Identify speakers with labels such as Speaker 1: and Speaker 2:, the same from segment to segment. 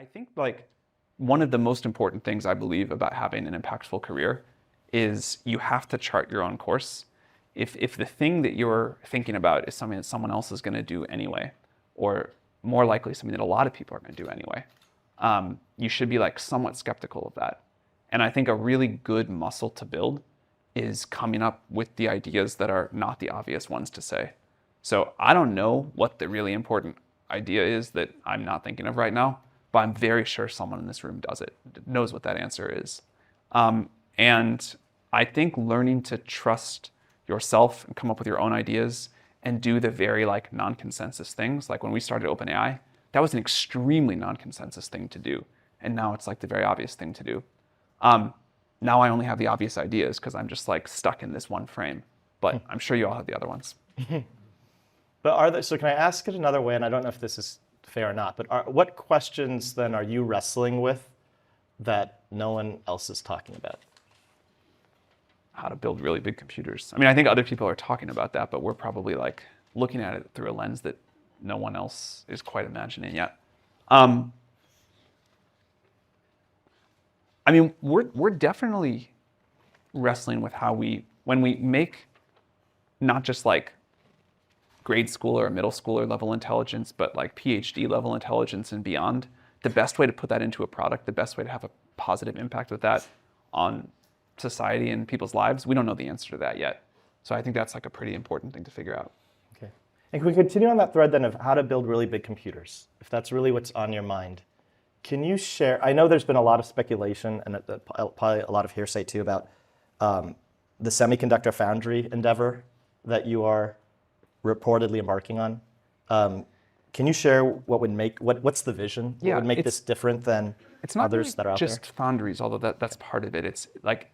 Speaker 1: I think like one of the most important things I believe about having an impactful career is you have to chart your own course. If the thing that you're thinking about is something that someone else is going to do anyway, or more likely something that a lot of people are going to do anyway, you should be like somewhat skeptical of that. And I think a really good muscle to build is coming up with the ideas that are not the obvious ones to say. So I don't know what the really important idea is that I'm not thinking of right now, but I'm very sure someone in this room does it, knows what that answer is. And I think learning to trust yourself and come up with your own ideas and do the very like non-consensus things. Like when we started OpenAI, that was an extremely non-consensus thing to do. And now it's like the very obvious thing to do. Now I only have the obvious ideas because I'm just like stuck in this one frame, but I'm sure you all have the other ones.
Speaker 2: But so can I ask it another way? And I don't know if this is fair or not, but what questions then are you wrestling with that no one else is talking about?
Speaker 1: How to build really big computers. I mean, I think other people are talking about that, but we're probably like looking at it through a lens that no one else is quite imagining yet. I mean, we're definitely wrestling with how when we make not just like grade school or middle schooler level intelligence, but like PhD level intelligence and beyond, the best way to put that into a product, the best way to have a positive impact with that on society and people's lives, we don't know the answer to that yet. So I think that's like a pretty important thing to figure out.
Speaker 2: Okay. And can we continue on that thread then of how to build really big computers, if that's really what's on your mind? Can you share, I know there's been a lot of speculation and probably a lot of hearsay too about the semiconductor foundry endeavor that you are reportedly embarking on. Can you share what would make, what's the vision? What would make this different than others that are out there?
Speaker 1: It's not just foundries, although that's part of it. It's like,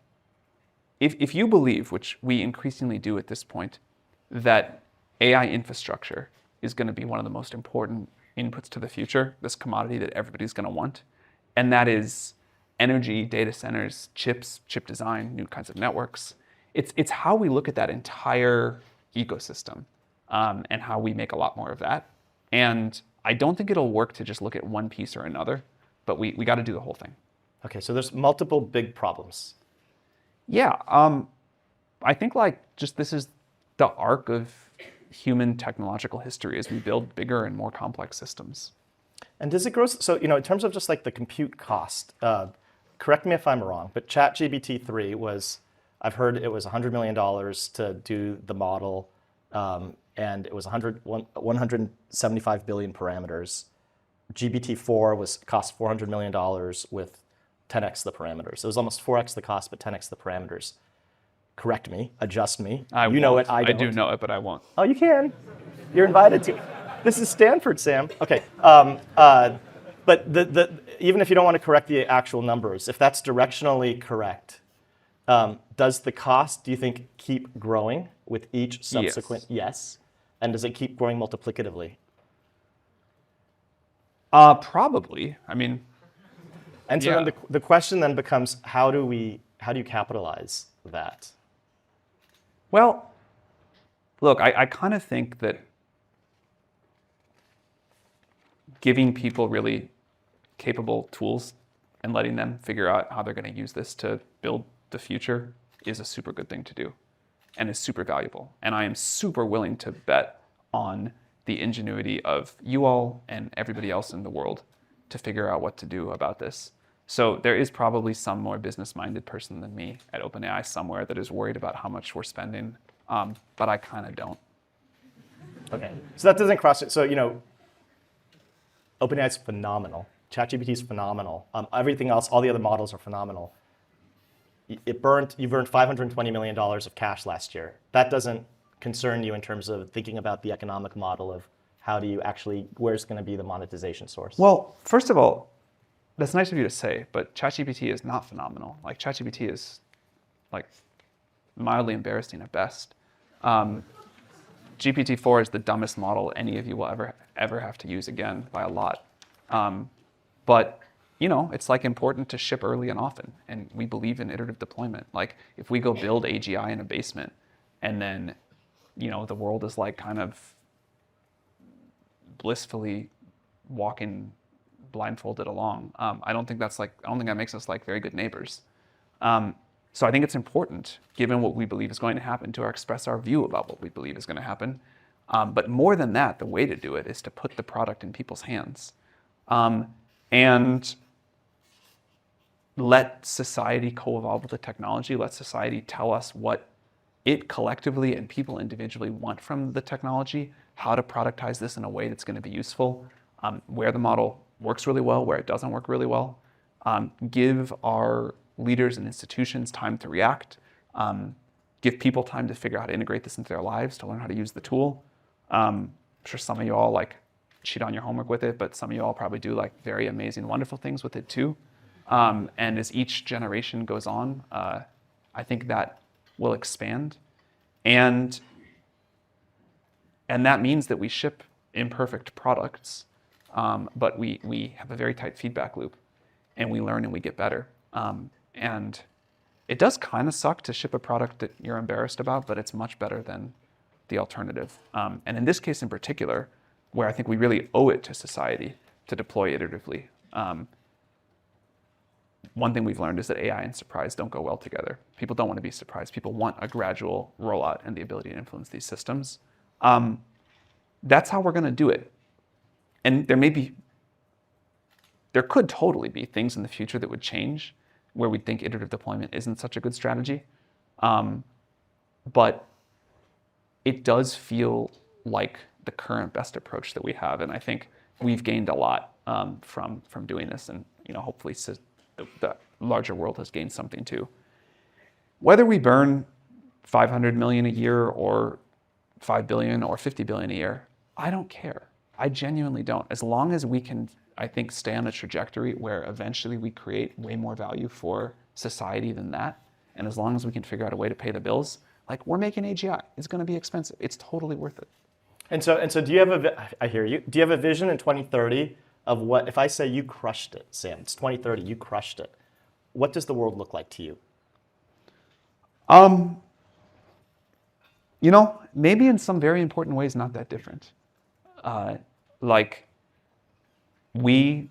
Speaker 1: if you believe, which we increasingly do at this point, that AI infrastructure is going to be one of the most important inputs to the future, this commodity that everybody's going to want, and that is energy, data centers, chips, chip design, new kinds of networks. It's how we look at that entire ecosystem and how we make a lot more of that. And I don't think it'll work to just look at one piece or another, but we got to do the whole thing.
Speaker 2: Okay, so there's multiple big problems.
Speaker 1: Yeah, I think like just this is the arc of human technological history as we build bigger and more complex systems.
Speaker 2: And does it grow, so in terms of just like the compute cost, correct me if I'm wrong, but ChatGPT-3 was, I've heard it was $100 million to do the model, and it was 175 billion parameters. GPT-4 cost $400 million with 10x the parameters. So it was almost 4x the cost, but 10x the parameters. Correct me, adjust me. You know it, I don't.
Speaker 1: I do know it, but I won't.
Speaker 2: Oh, you can. You're invited to. This is Stanford, Sam. Okay. But even if you don't want to correct the actual numbers, if that's directionally correct, does the cost, do you think, keep growing with each subsequent? Yes. And does it keep growing multiplicatively?
Speaker 1: Probably. I mean.
Speaker 2: And so then the question then becomes, how do you capitalize that?
Speaker 1: Well, look, I kind of think that giving people really capable tools and letting them figure out how they're going to use this to build the future is a super good thing to do and is super valuable. And I am super willing to bet on the ingenuity of you all and everybody else in the world to figure out what to do about this. So there is probably some more business-minded person than me at OpenAI somewhere that is worried about how much we're spending, but I kind of don't.
Speaker 2: Okay, so that doesn't cross it. So OpenAI is phenomenal. ChatGPT is phenomenal. Everything else, all the other models are phenomenal. You've burned $520 million of cash last year. That doesn't concern you in terms of thinking about the economic model of how do you actually, where's going to be the monetization source?
Speaker 1: Well, first of all, that's nice of you to say, but ChatGPT is not phenomenal. Like ChatGPT is like mildly embarrassing at best. GPT-4 is the dumbest model any of you will ever have to use again by a lot. But it's like important to ship early and often, and we believe in iterative deployment. Like if we go build AGI in a basement, and then the world is like kind of blissfully walking blindfolded along. I don't think that makes us like very good neighbors. So I think it's important, given what we believe is going to happen, to express our view about what we believe is going to happen. But more than that, the way to do it is to put the product in people's hands and let society co-evolve with the technology. Let society tell us what it collectively and people individually want from the technology, how to productize this in a way that's going to be useful, where the model works really well, where it doesn't work really well. Give our leaders and institutions time to react. Give people time to figure out how to integrate this into their lives, to learn how to use the tool. I'm sure some of you all like cheat on your homework with it, but some of you all probably do like very amazing, wonderful things with it too. And as each generation goes on, I think that will expand. And that means that we ship imperfect products, but we have a very tight feedback loop, and we learn and we get better. And it does kind of suck to ship a product that you're embarrassed about, but it's much better than the alternative. And in this case in particular, where I think we really owe it to society to deploy iteratively, one thing we've learned is that AI and surprise don't go well together. People don't want to be surprised. People want a gradual rollout and the ability to influence these systems. That's how we're going to do it. And there could totally be things in the future that would change where we think iterative deployment isn't such a good strategy. But it does feel like the current best approach that we have. And I think we've gained a lot from doing this. And hopefully the larger world has gained something too. Whether we burn 500 million a year or 5 billion or 50 billion a year, I don't care. I genuinely don't. As long as we can, I think, stay on a trajectory where eventually we create way more value for society than that, and as long as we can figure out a way to pay the bills, like we're making AGI. It's going to be expensive. It's totally worth it.
Speaker 2: And so do you have I hear you. Do you have a vision in 2030 of what, if I say you crushed it, Sam, it's 2030, you crushed it, what does the world look like to you? Maybe in some very important ways, not that different. Like we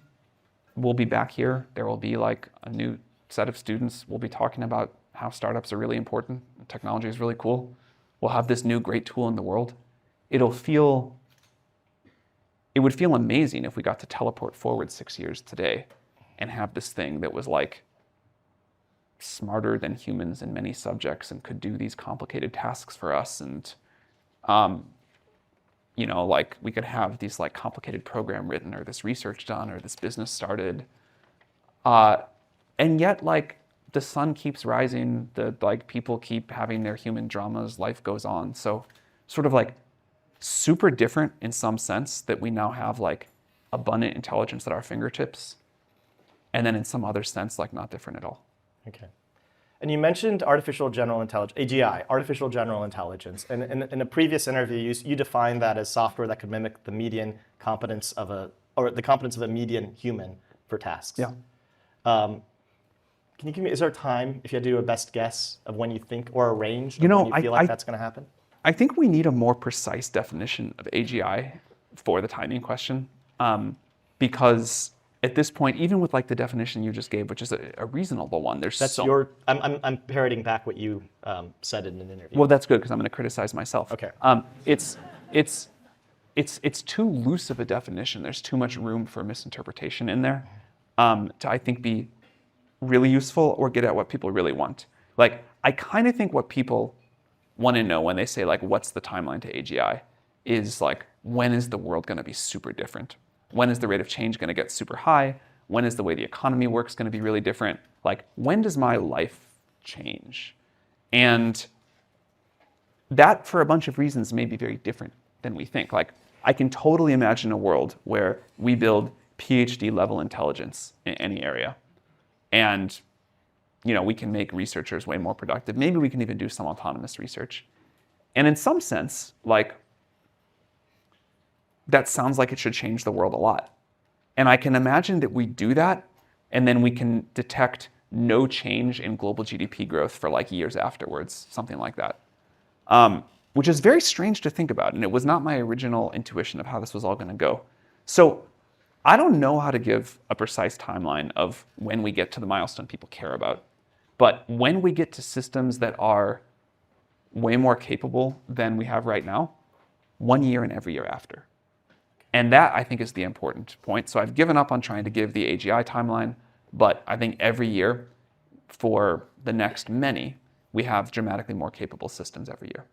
Speaker 2: will be back here. There will be like a new set of students. We'll be talking about how startups are really important. Technology is really cool. We'll have this new great tool in the world. It would feel amazing if we got to teleport forward 6 years today and have this thing that was like smarter than humans in many subjects and could do these complicated tasks for us. And, like we could have these like complicated program written or this research done or this business started. And yet like the sun keeps rising, people keep having their human dramas, life goes on. So sort of like super different in some sense that we now have like abundant intelligence at our fingertips. And then in some other sense, like not different at all. Okay. And you mentioned artificial general intelligence, AGI, artificial general intelligence. And in a previous interview, you defined that as software that could mimic the median competence of the competence of a median human for tasks.
Speaker 1: Yeah.
Speaker 2: Can you give me, is there a time, if you had to do a best guess of when you think, or a range of when you feel like that's going to happen?
Speaker 1: I think we need a more precise definition of AGI for the timing question, because at this point, even with like the definition you just gave, which is a reasonable one,
Speaker 2: I'm parroting back what you said in an interview.
Speaker 1: Well, that's good because I'm going to criticize myself.
Speaker 2: Okay.
Speaker 1: It's too loose of a definition. There's too much room for misinterpretation in there to, I think, be really useful or get at what people really want. Like, I kind of think what people want to know when they say, like, what's the timeline to AGI is, like, when is the world going to be super different? When is the rate of change going to get super high? When is the way the economy works going to be really different? Like, when does my life change? And that, for a bunch of reasons, may be very different than we think. Like, I can totally imagine a world where we build PhD level intelligence in any area. And, we can make researchers way more productive. Maybe we can even do some autonomous research. And in some sense, like, that sounds like it should change the world a lot. And I can imagine that we do that, and then we can detect no change in global GDP growth for like years afterwards, something like that. Which is very strange to think about. And it was not my original intuition of how this was all going to go. So I don't know how to give a precise timeline of when we get to the milestone people care about. But when we get to systems that are way more capable than we have right now, 1 year and every year after. And that, I think, is the important point. So I've given up on trying to give the AGI timeline, but I think every year for the next many, we have dramatically more capable systems every year.